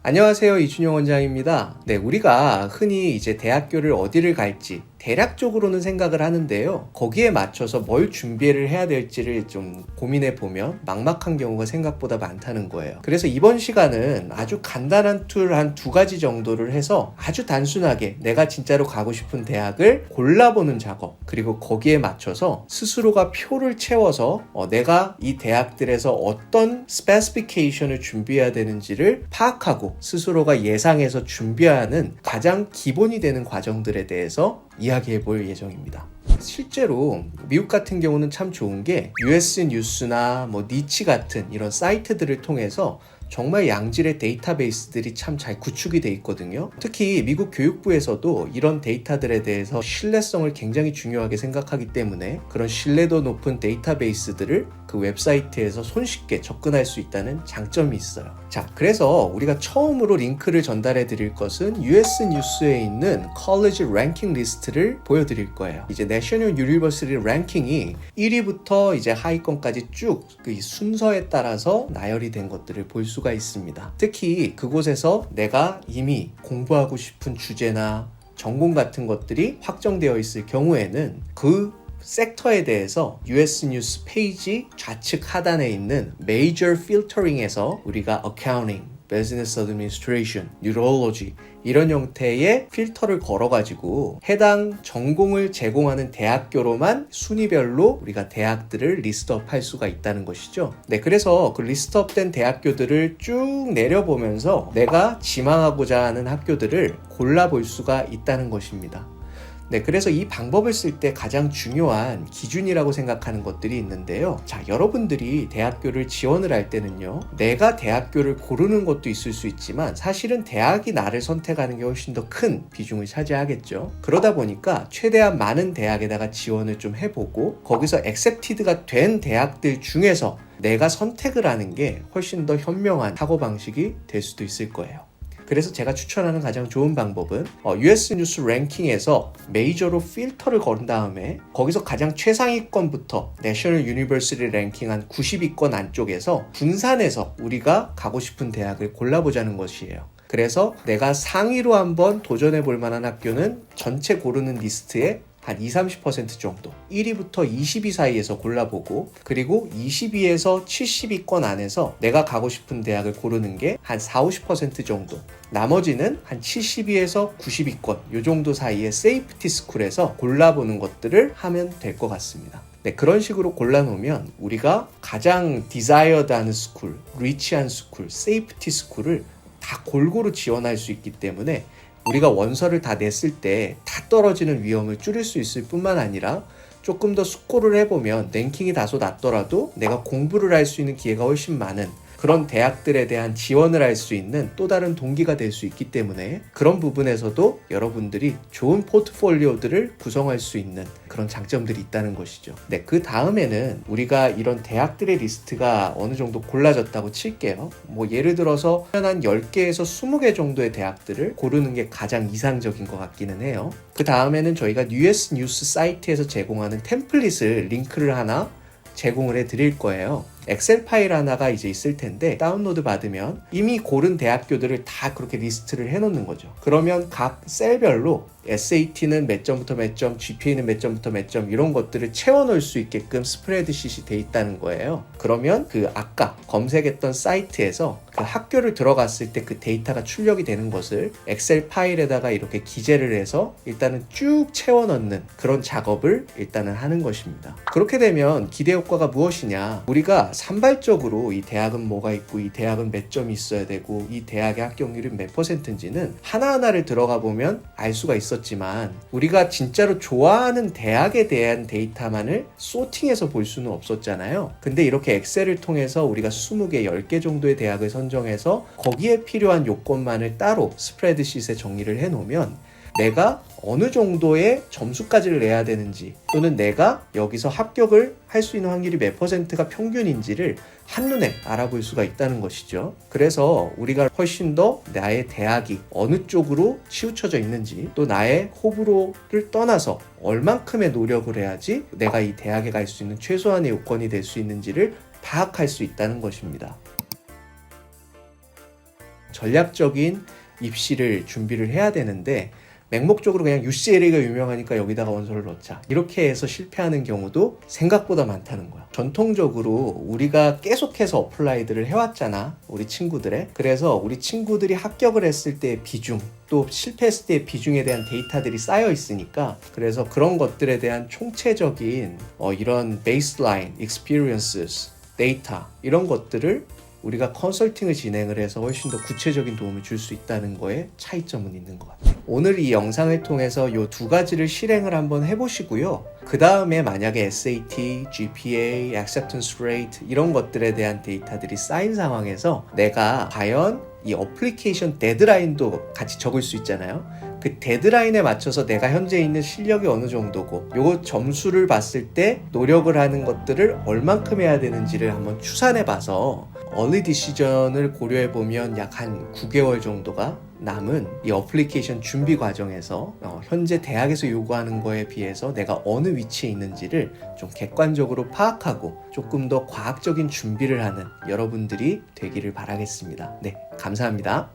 안녕하세요, 이준용 원장입니다. 네, 우리가 흔히 이제 대학교를 어디를 갈지 대략적으로는 생각을 하는데요. 거기에 맞춰서 뭘 준비를 해야 될지를 좀 고민해 보면 막막한 경우가 생각보다 많다는 거예요. 그래서 이번 시간은 아주 간단한 툴 한 2가지 정도를 해서 아주 단순하게 내가 진짜로 가고 싶은 대학을 골라보는 작업, 그리고 거기에 맞춰서 스스로가 표를 채워서 내가 이 대학들에서 어떤 스페시피케이션을 준비해야 되는지를 파악하고 스스로가 예상해서 준비하는 가장 기본이 되는 과정들에 대해서 이야기해 볼 예정입니다. 실제로 미국 같은 경우는 참 좋은 게 US 뉴스나 니치 같은 이런 사이트들을 통해서 정말 양질의 데이터베이스들이 참 잘 구축이 돼 있거든요. 특히 미국 교육부에서도 이런 데이터들에 대해서 신뢰성을 굉장히 중요하게 생각하기 때문에 그런 신뢰도 높은 데이터베이스들을 그 웹사이트에서 손쉽게 접근할 수 있다는 장점이 있어요. 자, 그래서 우리가 처음으로 링크를 전달해 드릴 것은 US 뉴스에 있는 컬리지 랭킹 리스트를 보여드릴 거예요. 이제 내셔널 유니버시티 랭킹이 1위부터 이제 하위권까지 쭉 그 순서에 따라서 나열이 된 것들을 볼 수가 있습니다. 특히 그곳에서 내가 이미 공부하고 싶은 주제나 전공 같은 것들이 확정되어 있을 경우에는 그 섹터에 대해서 US 뉴스 페이지 좌측 하단에 있는 Major Filtering에서 우리가 Accounting, Business Administration, Neurology 이런 형태의 필터를 걸어가지고 해당 전공을 제공하는 대학교로만 순위별로 우리가 대학들을 리스트업 할 수가 있다는 것이죠. 네, 그래서 그 리스트업된 대학교들을 쭉 내려보면서 내가 지망하고자 하는 학교들을 골라볼 수가 있다는 것입니다. 네, 그래서 이 방법을 쓸 때 가장 중요한 기준이라고 생각하는 것들이 있는데요. 자, 여러분들이 대학교를 지원을 할 때는요, 내가 대학교를 고르는 것도 있을 수 있지만 사실은 대학이 나를 선택하는 게 훨씬 더 큰 비중을 차지하겠죠. 그러다 보니까 최대한 많은 대학에다가 지원을 좀 해보고 거기서 액셉티드가 된 대학들 중에서 내가 선택을 하는 게 훨씬 더 현명한 사고방식이 될 수도 있을 거예요. 그래서 제가 추천하는 가장 좋은 방법은 US 뉴스 랭킹에서 메이저로 필터를 걸은 다음에 거기서 가장 최상위권부터 내셔널 유니버시티 랭킹 한 90위권 안쪽에서 분산해서 우리가 가고 싶은 대학을 골라보자는 것이에요. 그래서 내가 상위로 한번 도전해 볼 만한 학교는 전체 고르는 리스트에 한 20-30% 정도 1위부터 20위 사이에서 골라보고 정도 20위에서 70위권 안에서 내가 가고 싶은 대학을 고르는 게 한 40-50% 정도 나머지는 한 70위에서 90위권 이 정도 사이의 세이프티 스쿨에서 골라보는 것들을 하면 될 것 같습니다. 네, 그런 식으로 골라놓으면 우리가 가장 디자이어드한 스쿨, 리치한 스쿨, 세이프티 스쿨을 다 골고루 지원할 수 있기 때문에 우리가 원서를 다 냈을 때 다 떨어지는 위험을 줄일 수 있을 뿐만 아니라 조금 더 숙고를 해보면 랭킹이 다소 낮더라도 내가 공부를 할 수 있는 기회가 훨씬 많은 그런 대학들에 대한 지원을 할 수 있는 또 다른 동기가 될 수 있기 때문에 그런 부분에서도 여러분들이 좋은 포트폴리오들을 구성할 수 있는 그런 장점들이 있다는 것이죠. 네, 그 다음에는 우리가 이런 대학들의 리스트가 어느 정도 골라졌다고 칠게요. 예를 들어서 한 10개에서 20개 정도의 대학들을 고르는 게 가장 이상적인 것 같기는 해요. 그 다음에는 저희가 US 뉴스 사이트에서 제공하는 템플릿을 링크를 하나 제공을 해 드릴 거예요. 엑셀 파일 하나가 이제 있을 텐데 다운로드 받으면 이미 고른 대학교들을 다 그렇게 리스트를 해놓는 거죠. 그러면 각 셀별로 SAT는 몇 점부터 몇 점, GPA는 몇 점부터 몇 점 이런 것들을 채워놓을 수 있게끔 스프레드시트이 돼 있다는 거예요. 그러면 그 아까 검색했던 사이트에서 그 학교를 들어갔을 때 그 데이터가 출력이 되는 것을 엑셀 파일에다가 이렇게 기재를 해서 일단은 쭉 채워넣는 그런 작업을 일단은 하는 것입니다. 그렇게 되면 기대 효과가 무엇이냐, 우리가 산발적으로 이 대학은 뭐가 있고 이 대학은 몇 점이 있어야 되고 이 대학의 합격률은 몇 %인지는 하나하나를 들어가 보면 알 수가 있었지만 우리가 진짜로 좋아하는 대학에 대한 데이터만을 소팅해서 볼 수는 없었잖아요. 근데 이렇게 엑셀을 통해서 우리가 20개, 10개 정도의 대학을 선정해서 거기에 필요한 요건만을 따로 스프레드시트에 정리를 해놓으면 내가 어느 정도의 점수까지를 내야 되는지 또는 내가 여기서 합격을 할 수 있는 확률이 몇 %가 평균인지를 한눈에 알아볼 수가 있다는 것이죠. 그래서 우리가 훨씬 더 나의 대학이 어느 쪽으로 치우쳐져 있는지 또 나의 호불호를 떠나서 얼만큼의 노력을 해야지 내가 이 대학에 갈 수 있는 최소한의 요건이 될 수 있는지를 파악할 수 있다는 것입니다. 전략적인 입시를 준비를 해야 되는데 맹목적으로 그냥 UCLA가 유명하니까 여기다가 원서를 넣자 이렇게 해서 실패하는 경우도 생각보다 많다는 거야. 전통적으로 우리가 계속해서 어플라이드를 해왔잖아, 우리 친구들의. 그래서 우리 친구들이 합격을 했을 때의 비중, 또 실패했을 때의 비중에 대한 데이터들이 쌓여 있으니까, 그래서 그런 것들에 대한 총체적인 이런 베이스라인, experiences, 데이터 이런 것들을 우리가 컨설팅을 진행을 해서 훨씬 더 구체적인 도움을 줄 수 있다는 거에 차이점은 있는 것 같아요. 오늘 이 영상을 통해서 이 두 가지를 실행을 한번 해보시고요. 그 다음에 만약에 SAT, GPA, Acceptance Rate 이런 것들에 대한 데이터들이 쌓인 상황에서 내가 과연 이 어플리케이션 데드라인도 같이 적을 수 있잖아요. 그 데드라인에 맞춰서 내가 현재 있는 실력이 어느 정도고 요거 점수를 봤을 때 노력을 하는 것들을 얼만큼 해야 되는지를 한번 추산해 봐서 얼리 디시전을 고려해 보면 약 한 9개월 정도가 남은 이 어플리케이션 준비 과정에서 현재 대학에서 요구하는 거에 비해서 내가 어느 위치에 있는지를 좀 객관적으로 파악하고 조금 더 과학적인 준비를 하는 여러분들이 되기를 바라겠습니다. 네, 감사합니다.